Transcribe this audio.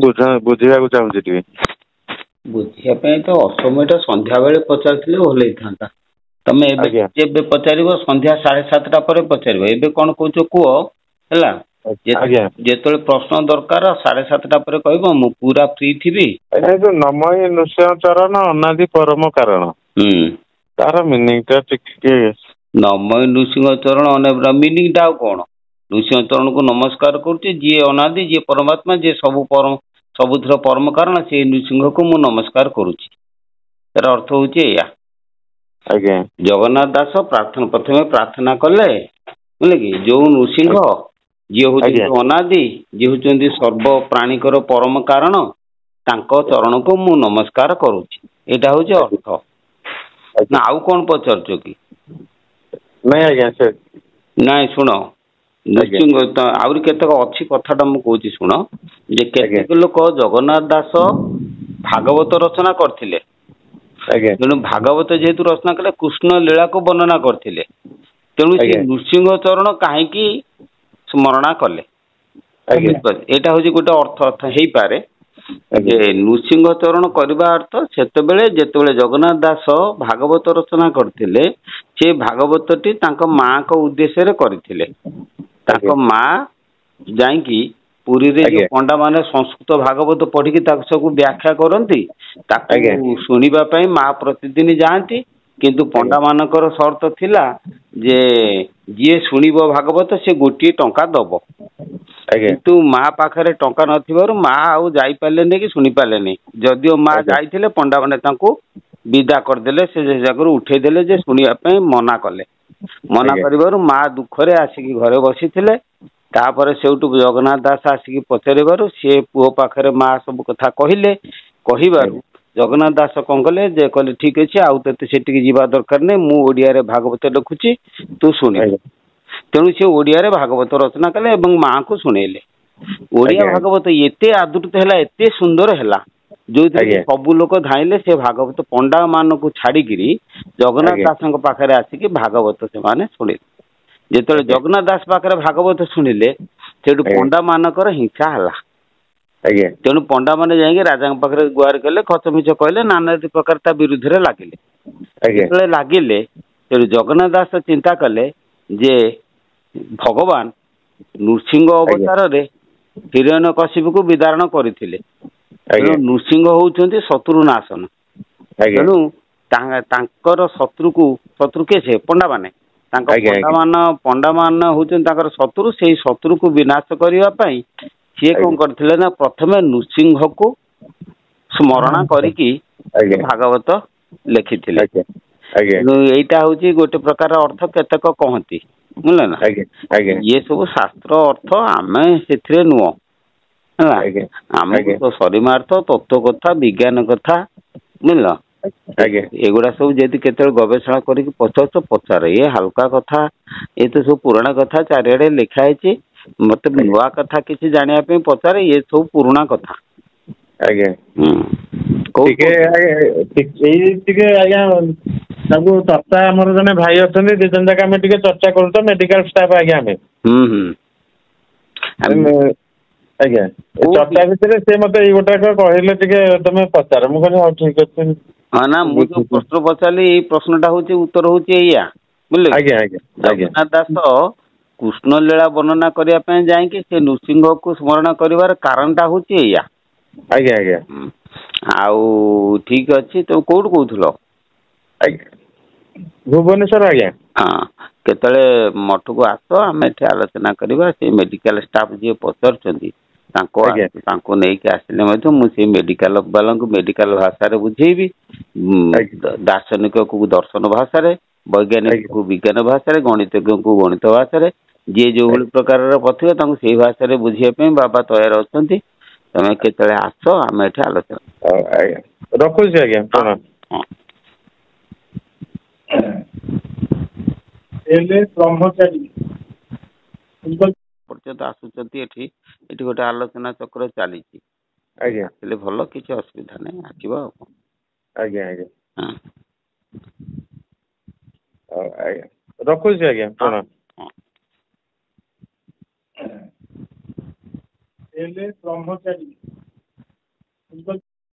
ବୁଝିବାକୁ ଚାହୁଁଛି ଟିକେ। ବୁଝିବା ପାଇଁ ତ ଅସମୟଟା ସନ୍ଧ୍ୟାବେଳେ ପଚାରିଥିଲେ ଭଲ ହେଇଥାନ୍ତା। ତମେ ଏବେ ଯେବେ ପଚାରିବ ସନ୍ଧ୍ୟା 7:30 ପରେ ପଚାରିବ। ଏବେ କ'ଣ କହୁଛ କୁହ ହେଲା। ଯେତେବେଳେ ପ୍ରଶ୍ନ ଦରକାର 7:30 ପରେ କହିବ, ମୁଁ ପୁରା ଫ୍ରି ଥିବି। ନମୟୀ ନୃସିଂହ ଚରଣ ଅନାଦି ପରମ କାରଣ, ତାର ମିନିଂ ଟା ଟିକେ। ନମୟୀ ନୃସିଂହ ଚରଣ ମିନିଂଟା ଆଉ କ'ଣ? ନୃସିଂହ ଚରଣକୁ ନମସ୍କାର କରୁଛି, ଯିଏ ଅନାଦି, ଯିଏ ପରମାତ୍ମା, ଯିଏ ସବୁଥିର ପରମ କାରଣ, ସେଇ ନୃସିଂହକୁ ମୁଁ ନମସ୍କାର କରୁଛି। ତାର ଅର୍ଥ ହଉଛି ଏଇଆ। ଜଗନ୍ନାଥ ଦାସ ପ୍ରଥମେ ପ୍ରାର୍ଥନା କଲେ, ବୁଝିଲେ କି, ଯୋଉ ନୃସିଂହ ଯିଏ ହଉଛନ୍ତି ଅନାଦି, ଯିଏ ହଉଛନ୍ତି ସର୍ବ ପ୍ରାଣୀଙ୍କର ପରମ କାରଣ, ତାଙ୍କ ଚରଣକୁ ମୁଁ ନମସ୍କାର କରୁଛି। ଏଇଟା ହଉଛି ଅର୍ଥ। ନା ଆଉ କ'ଣ ପଚାରୁଛ କି? ନାଇଁ ଶୁଣ, ନୃସିଂହ ଆହୁରି କେତେକ ଅଛି, କଥାଟା ମୁଁ କହୁଛି ଶୁଣ। ଯେ କେତେକ ଲୋକ ଜଗନ୍ନାଥ ଦାସ ଭାଗବତ ରଚନା କରିଥିଲେ। ତେଣୁ ଭାଗବତ ଯେହେତୁ ରଚନା କଲେ, କୃଷ୍ଣ ଲୀଳାକୁ ବର୍ଣ୍ଣନା କରିଥିଲେ। ତେଣୁ ସେ ନୃସିଂହ ଚରଣ କାହିଁକି ସ୍ମରଣା କଲେ? ଏଇଟା ହଉଛି ଗୋଟେ ଅର୍ଥ ହେଇପାରେ। ଯେ ନୃସିଂହ ଚରଣ କରିବା ଅର୍ଥ ସେତେବେଳେ ଯେତେବେଳେ ଜଗନ୍ନାଥ ଦାସ ଭାଗବତ ରଚନା କରିଥିଲେ, ସେ ଭାଗବତଟି ତାଙ୍କ ମାଙ୍କ ଉଦ୍ଦେଶ୍ୟରେ କରିଥିଲେ। ତାଙ୍କ ମା ଯାଇକି ପୁରୀରେ ଯୋଉ ପଣ୍ଡା ମାନେ ସଂସ୍କୃତ ଭାଗବତ ପଢିକି ତାକୁ ସବୁ ବ୍ୟାଖ୍ୟା କରନ୍ତି, ତାକୁ ଶୁଣିବା ପାଇଁ ମା ପ୍ରତିଦିନ ଯାଆନ୍ତି। କିନ୍ତୁ ପଣ୍ଡା ମାନଙ୍କର ସର୍ତ୍ତ ଥିଲା ଯେ ଯିଏ ଶୁଣିବ ଭାଗବତ ସେ ଗୋଟିଏ ଟଙ୍କା ଦବ। କିନ୍ତୁ ମା ପାଖରେ ଟଙ୍କା ନଥିବାରୁ ମା ଆଉ ଯାଇପାରିଲେନି କି ଶୁଣି ପାରିଲେନି। ଯଦିଓ ମା ଯାଇଥିଲେ, ପଣ୍ଡା ମାନେ ତାଙ୍କୁ ବିଦା କରିଦେଲେ, ସେ ଜାଗାରୁ ଉଠେଇ ଦେଲେ, ଯେ ଶୁଣିବା ପାଇଁ ମନା କଲେ। ମନା କରିବାରୁ ମା ଦୁଃଖରେ ଆସିକି ଘରେ ବସିଥିଲେ। ତାପରେ ସେଇଠୁ ଜଗନ୍ନାଥ ଦାସ ଆସିକି ପଚାରିବାରୁ ସେ ପୁଅ ପାଖରେ ମା ସବୁ କଥା କହିବାରୁ ଜଗନ୍ନାଥ ଦାସ କ'ଣ କଲେ, ଯେ କହିଲେ ଠିକ ଅଛି, ଆଉ ତତେ ସେଠିକି ଯିବା ଦରକାର ନାହିଁ, ମୁଁ ଓଡ଼ିଆରେ ଭାଗବତ ଲେଖୁଛି, ତୁ ଶୁଣିବୁ। ତେଣୁ ସେ ଓଡ଼ିଆରେ ଭାଗବତ ରଚନା କଲେ ଏବଂ ମାଙ୍କୁ ଶୁଣେଇଲେ। ଓଡ଼ିଆ ଭାଗବତ ଏତେ ଆଦୃତ ହେଲା, ଏତେ ସୁନ୍ଦର ହେଲା, ଯୋଉଥିରେ ସବୁ ଲୋକ ଧାଇଁଲେ ସେ ଭାଗବତ। ପଣ୍ଡା ମାନଙ୍କୁ ଛାଡିକିରି ଜଗନ୍ନାଥ ଦାସଙ୍କ ପାଖରେ ଆସିକି ଭାଗବତ ସେମାନେ ଶୁଣିଲେ। ଯେତେବେଳେ ଜଗନ୍ନାଥ ଦାସ ପାଖରେ ଭାଗବତ ଶୁଣିଲେ, ସେଠୁ ପଣ୍ଡା ମାନଙ୍କର ହିଂସା ହେଲା। ତେଣୁ ପଣ୍ଡା ମାନେ ଯାଇକି ରାଜାଙ୍କ ପାଖରେ ଗୁହାରି କଲେ, ଖଚ ମିଛ କହିଲେ, ନାନା ପ୍ରକାର ତା ବିରୁଦ୍ଧରେ ଲାଗିଲେ। ଯେତେବେଳେ ଲାଗିଲେ, ତେଣୁ ଜଗନ୍ନାଥ ଦାସ ଚିନ୍ତା କଲେ ଯେ ଭଗବାନ ନୃସିଂହ ଅବତାରରେ ହିରଣ୍ୟକଶିପୁକୁ ବିଦାରଣ କରିଥିଲେ। ତେଣୁ ନୃସିଂହ ହଉଛନ୍ତି ଶତ୍ରୁ ନାଶନ। ତେଣୁ ତାଙ୍କର ଶତ୍ରୁ କିଏ? ସେ ପଣ୍ଡା ମାନେ। ତାଙ୍କ ପଣ୍ଡା ମାନ ହଉଛନ୍ତି ତାଙ୍କର ଶତ୍ରୁ। ସେଇ ଶତ୍ରୁକୁ ବିନାଶ କରିବା ପାଇଁ ସିଏ କ'ଣ କରିଥିଲେ ନା, ପ୍ରଥମେ ନୃସିଂହକୁ ସ୍ମରଣ କରିକି ଭାଗବତ ଲେଖିଥିଲେ। ଏଇଟା ହଉଛି ଗୋଟେ ପ୍ରକାର ଅର୍ଥ, କେତେକ କହନ୍ତି, ବୁଝିଲେ ନା। ଇଏ ସବୁ ଶାସ୍ତ୍ର ଅର୍ଥ, ଆମେ ସେଥିରେ ନୁହଁ ହେଲା। ଆମକୁ ତ ସରିମାର୍ଥ, ତତ୍ତ୍ୱ କଥା, ବିଜ୍ଞାନ କଥା, ବୁଝିଲ। ଏଗୁଡା ସବୁ ଯଦି କେତେବେଳେ ଗବେଷଣା କରିକି ପଚାର। ଇଏ ହାଲକା କଥା, ଏ ତ ସବୁ ପୁରୁଣା କଥା, ଚାରିଆଡେ ଲେଖା ହେଇଛି। ମତେ ନୂଆ କଥା କିଛି ଜାଣିବା ପାଇଁ ପଚାରେ, ଇଏ ସବୁ ପୁରୁଣା କଥା। ତାଙ୍କୁ ଚର୍ଚ୍ଚା, ଆମର ଜଣେ ଭାଇ ଅଛନ୍ତି, 2 ଜଣ ଯାକ ଆମେ ଟିକେ ଚର୍ଚ୍ଚା କରୁଛ, ମେଡିକାଲ ଷ୍ଟାଫ୍। ଆମେ ଚର୍ଚ୍ଚା ଭିତରେ ସେ ମତେ ଏଇ ଗୋଟାକ କହିଲେ, ଟିକେ ତମେ ପଚାର। ମୁଁ କହିଲି ହଉ ଠିକ ଅଛି। ନା, ମୁଁ ଯୋଉ ପ୍ରଶ୍ନ ପଚାରିଲି, ଏଇ ପ୍ରଶ୍ନଟା ହଉଛି, ଉତ୍ତର ହଉଛି ଏଇଆ, ବୁଝିଲେ। ଜଗନ୍ନାଥ ଦାସ କୃଷ୍ଣ ଲୀଳା ବର୍ଣ୍ଣନା କରିବା ପାଇଁ ଯାଇକି ସେ ନୃସିଂହକୁ ସ୍ମରଣ କରିବାର କାରଣଟା ହଉଛି ଏଇଆ। ଆଉ ଠିକ ଅଛି, ତମେ କୋଉଠୁ କହୁଥିଲ? ଭୁବନେଶ୍ୱର। ହଁ, କେତେବେଳେ ମଠକୁ ଆସ, ଆମେ ଏଠି ଆଲୋଚନା କରିବା। ସେ ମେଡିକାଲ ଷ୍ଟାଫ୍ ଯିଏ ପଚାରୁଛନ୍ତି ତାଙ୍କୁ ନେଇକି ଆସିଲେ ମଧ୍ୟ ମୁଁ ସେଇ ମେଡିକାଲ ବାଲାଙ୍କୁ ମେଡିକାଲ ଭାଷାରେ ବୁଝେଇବି, ଦାର୍ଶନିକକୁ ଦର୍ଶନ ଭାଷାରେ, ବୈଜ୍ଞାନିକକୁ ବିଜ୍ଞାନ ଭାଷାରେ, ଗଣିତଜ୍ଞଙ୍କୁ ଗଣିତ ଭାଷାରେ, ଯିଏ ଯୋଉଭଳି ପ୍ରକାରର ପଥିବ ତାଙ୍କୁ ସେଇ ଭାଷାରେ ବୁଝିବା ପାଇଁ ବାବା ତୟାର ଅଛନ୍ତି। ତମେ କେତେବେଳେ ଆସ, ଆମେ ଏଠି ଆଲୋଚନା। ରଖୁଛି ଆଜ୍ଞା। ବ୍ରହ୍ମଚାରୀ ପର୍ଯ୍ୟନ୍ତ ଆସୁଛନ୍ତି, ଏଠି ଗୋଟେ ଆଲୋଚନା ଚକ୍ର ଚାଲିଛି। ଆସିଲେ ଭଲ, କିଛି ଅସୁବିଧା ନାହିଁ, ଆସିବ ଆଉ। ରଖୁଛି ଆଜ୍ଞା। ବ୍ରହ୍ମଚାରୀ ମୁଁ କହିଲି